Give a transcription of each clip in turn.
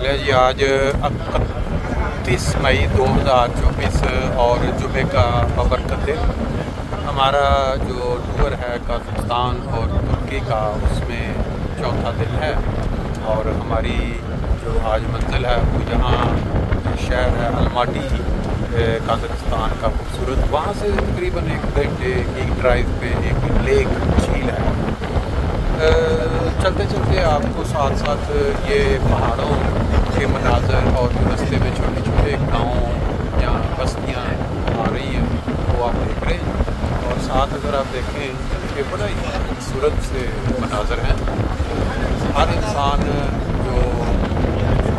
ले जी आज 31 मई 2024 और जुमे का बबरकत दिन हमारा जो टूर है कज़ाकिस्तान और तुर्की का उसमें चौथा दिन है। और हमारी जो आज मंजिल है वो यहाँ शहर है अलमाटी कज़ाकिस्तान का खूबसूरत, वहाँ से तकरीबन 1 घंटे की ड्राइव पे एक लेक झील है। चलते चलते आपको साथ साथ ये पहाड़ों के मनाज़र और रास्ते में छोटे छोटे गाँव या बस्तियाँ आ रही हैं वो आप देख रहे हैं। और साथ अगर आप देखें कि बड़ा ही खूबसूरत से मनाज़र हैं। हर इंसान जो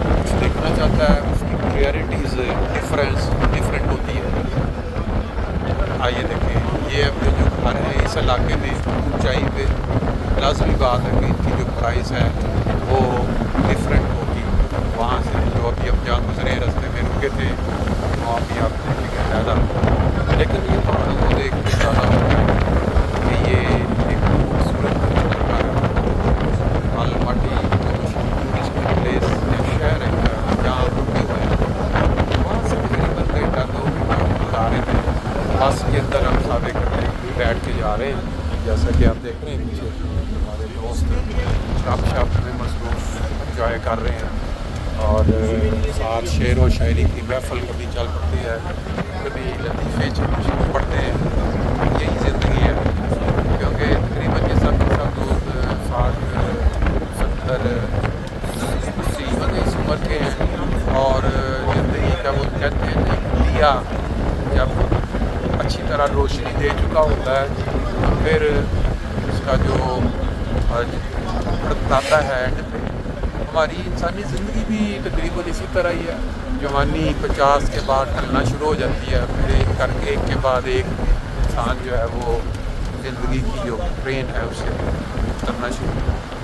कुछ देखना चाहता है उसकी प्रायोरिटीज़ डिफरेंट होती है। आइए देखें, ये अपने जो घर हैं इस इलाके में ऊंचाई पे लाजमी बात है कि इनकी जो प्राइस है वो डिफरेंट होगी वहाँ से जो अभी हम जहाँ गुजरे रास्ते में रुके थे वहाँ भी आप देखेंगे ज़्यादा। लेकिन ये पहाड़ों को देख के ज़्यादा होता है कि ये एक खूबसूरत जगह है। अलमाटी टूरिस्ट प्लेस शहर है जहाँ रुके हुए हैं, वहाँ से तकरीबन घंटा 2 घंटा रहे थे। बस के अंदर हम सारे करके बैठ के जा रहे हैं। जैसा कि आप देख रहे हैं पीछे हमारे दोस्त शॉप में मसरूफ़ इंजॉय कर रहे हैं। और साथ शेर व शायरी की महफल कभी चल पड़ती है, कभी लतीफ़े पढ़ते हैं। यही ज़िंदगी है, क्योंकि तकरीबन ये सब दोस्त 60-70 इस उम्र के हैं। और ज़िंदगी का वो कहते हैं कि दिया जब अच्छी तरह रोशनी दे चुका होता है फिर उसका जो बताता है एंड पे। हमारी इंसानी ज़िंदगी भी तकरीबन इसी तरह ही है। जवानी 50 के बाद ढलना शुरू हो जाती है, फिर एक करके एक के बाद एक इंसान जो है वो ज़िंदगी की जो ट्रेन है उसे उतरना शुरू।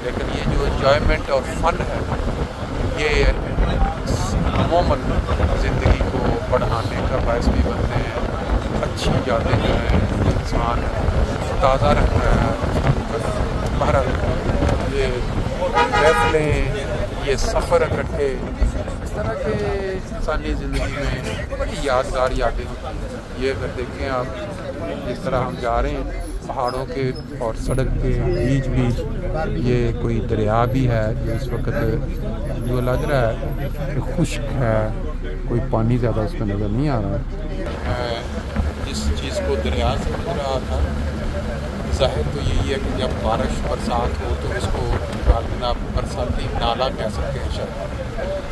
लेकिन ये जो एंजॉयमेंट और फन है ये अमूमन ज़िंदगी को बढ़ाने का बायस भी बनते हैं। अच्छी यादें जो हैं इंसान ताज़ा रहता है। बहरहाल ये महफिलें, ये सफ़र इकट्ठे, इस तरह के इंसानी ज़िंदगी में बड़ी यादगार यादें होती हैं। ये अगर देखें आप जिस तरह हम जा रहे हैं पहाड़ों के और सड़क के बीच बीच, ये कोई दरिया भी है जो इस वक्त जो लग रहा है कि खुश्क है, कोई पानी ज़्यादा उसमें नज़र नहीं आ रहा। जिस चीज़ को दरिया से मिल रहा था ज़ाहिर तो यही है कि जब बारिश बरसात हो तो इसको आप बरसाती नाला कह सकते हैं शायद,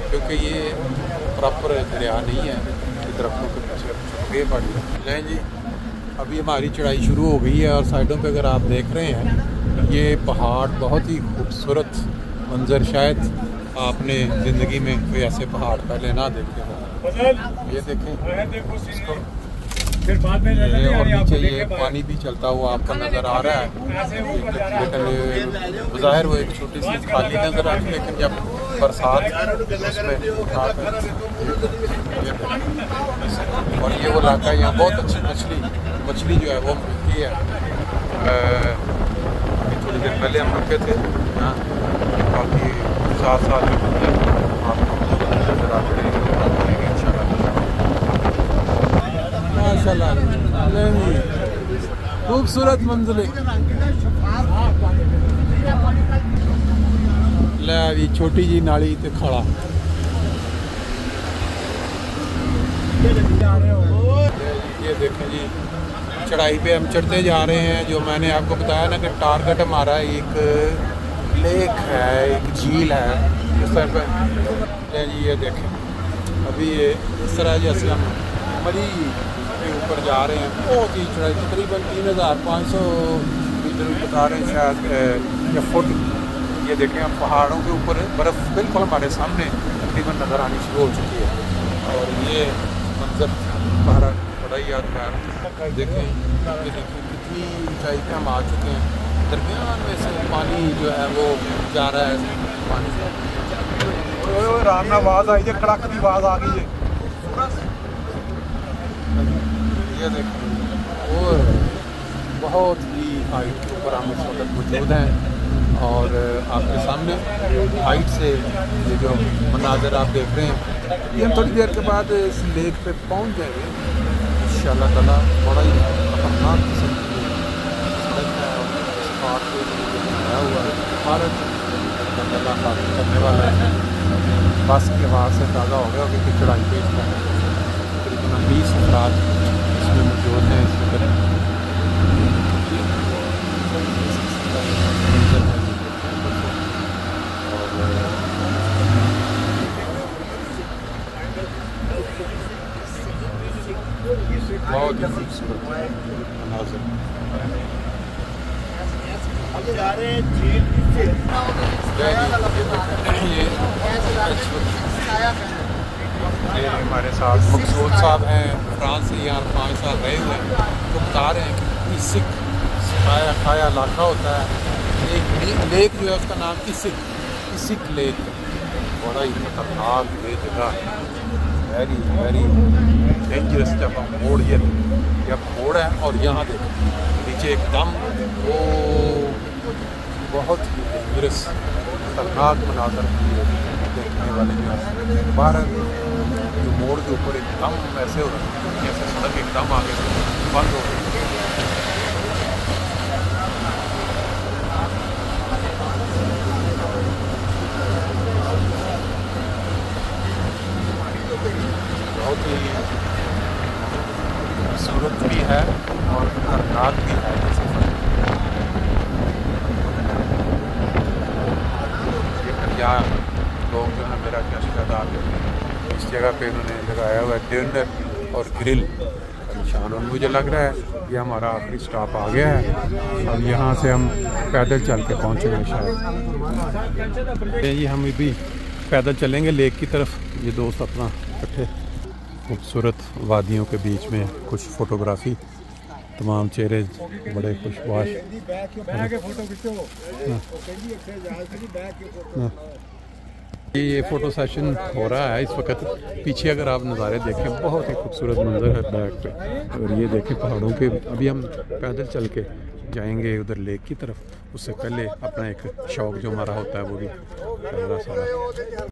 क्योंकि ये प्रॉपर दरिया नहीं है कि दरख्तों के पीछे छुपे पड़ी नहीं जी। अभी हमारी चढ़ाई शुरू हो गई है और साइडों पे अगर आप देख रहे हैं ये पहाड़ बहुत ही खूबसूरत मंजर, शायद आपने ज़िंदगी में कोई ऐसे पहाड़ पहले ना देखे हो। ये देखें इसको, और नीचे ये पानी भी चलता हुआ आपको नज़र आ रहा है। लेकिन ज़ाहिर वो एक छोटी सी खाली नज़र आ रही है, लेकिन जब बरसात और ये वो इलाका है यहाँ बहुत अच्छी मछली जो है वो मिलती है। थोड़ी देर पहले हम रुके थे यहाँ, बाकी साथ आपको नज़र आते हैं खूबसूरत मंजिलें। ले छोटी जी नाली ते खड़ा ये देखें जी, चढ़ाई पे हम चढ़ते जा रहे हैं। जो मैंने आपको बताया ना कि टारगेट हमारा एक लेक है, एक झील है इस तरह पर जी। ये देखें अभी ये इस तरह जैसे हम मरी के ऊपर जा रहे हैं, बहुत ही चढ़ाई तकरीबन 3500 मीटर बता रहे हैं शायद या फुट। ये देखें हम पहाड़ों के ऊपर बर्फ़ बिल्कुल हमारे सामने तकरीबन नज़र आनी शुरू हो चुकी है। और ये मंजर बड़ा ही यादगार। देखें कितनी ऊंचाई पे हम आ चुके हैं, दरमियान में से पानी जो है वो जा रहा है। पानी राम आवाज़ आई है, कड़क की आवाज़ आ गई है। ये देखें और बहुत ही हाइट के ऊपर हम इस वक्त मौजूद हैं और आपके सामने हाइट से ये जो मनाज़र आप देख रहे हैं, ये हम थोड़ी देर के बाद इस लेक पे पहुंच जाएंगे इंशाअल्लाह ताला। बड़ा ही खतरनाक किस्म की सड़क है और इस पार पे बनाया हुआ है भारत अल्लाह हासिल करने वाला है। बस की आवाज़ से ताज़ा हो गया कि चढ़ाई पे इसका तकरीबन 20 अफराद इसमें मौजूद हैं। इस वक्त बहुत ही खूबसूरत मनाज़र। ये हमारे साथ मकसूद साहब हैं, फ्रांस से यहाँ 5 साल रहे हुए हैं। तो बता रहे हैं कि इसिक खाया खाया इलाका होता है। एक लेक जो है उसका नाम इसिक लेक। बड़ा ही खतरनाक ये जगह है, वेरी वेरी डेंजरस। जब हम मोड़ ये मोड़ है और यहाँ देखो नीचे एकदम वो बहुत ही डेंजरस खतरनाक मनाज़र देखने वाले जो है। भारत जो मोड़ के ऊपर एकदम ऐसे हो रहा है जैसे सड़क एकदम आगे से बंद हो रही है। बहुत ही खूबसूरत भी है और खतरनाक भी है ये सफ़र। ये करिया लोग जो है मेरा क्या इस जगह पे उन्होंने लगाया हुआ है डिनर और ग्रिल निशान। और मुझे लग रहा है कि हमारा आखिरी स्टॉप आ गया है। अब यहाँ से हम पैदल चल के पहुँचेंगे शायद। ये हम भी पैदल चलेंगे लेक की तरफ। ये दोस्त अपना इकट्ठे खूबसूरत वादियों के बीच में कुछ फ़ोटोग्राफ़ी, तमाम चेहरे बड़े खुशबाश। ये फ़ोटो सेशन हो रहा है इस वक्त। पीछे अगर आप नज़ारे देखें बहुत ही खूबसूरत मंजर है बैक पे। और ये देखें पहाड़ों के। अभी हम पैदल चल के जाएंगे उधर लेक की तरफ। उससे पहले अपना एक शौक़ जो हमारा होता है वो भी सारा